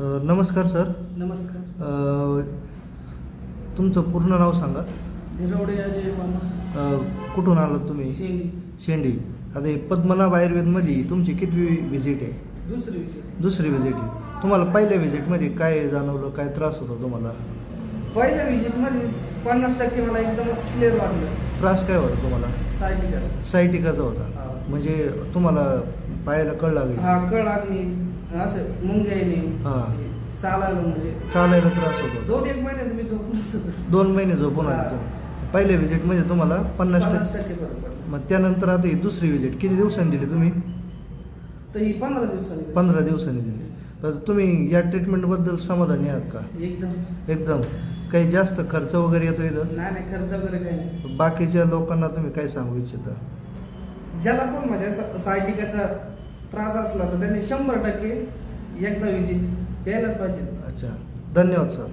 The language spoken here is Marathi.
नमस्कार सर. नमस्कार. तुमचं पूर्ण नाव सांगा. धिरवडे अजय मामा. कुठून आलात तुम्ही? शेंडी. शेंडी. आता हे पद्मनाभ आयुर्वेदमध्ये तुमची कितवी व्हिजिट आहे? दुसरी विषय. दुसरी व्हिजिट आहे. तुम्हाला पहिल्या व्हिजिटमध्ये काय जाणवलं, काय त्रास होतो तुम्हाला? पहिल्या विजिटमध्ये 50% मला एकदमच क्लिअर वाटलं. त्रास काय होता तुम्हाला? सायटिका. सायटिकाचा होता. म्हणजे तुम्हाला पायाला कळ लागली? हा, कळ लागणे, असं मुंग्या येणे, चालायला म्हणजे चालायला त्रास होतो. 2-1 महिन्यात मी झोपून बसत. 2 महिने झोपून आले तुम्ही. पहिल्या व्हिजिटमध्ये तुम्हाला 50% फरक पडला. मग त्यानंतर आता ही दुसरी व्हिजिट किती दिवसांनी दिली तुम्ही? तर ही 15 दिवसांनी. 15 दिवसांनी दिली. तर तुम्ही या ट्रीटमेंटबद्दल समाधानी आहात का? एकदम. काही जास्त खर्च वगैरे येतो इथं? नाही, खर्च वगैरे काही नाही. बाकीच्या लोकांना तुम्ही काय सांगू इच्छिता? ज्याला पण म्हणजे सायटिकाचा त्रास असला तर त्यांनी 100% एकदा विजिट द्यायलाच पाहिजे. अच्छा, धन्यवाद सर.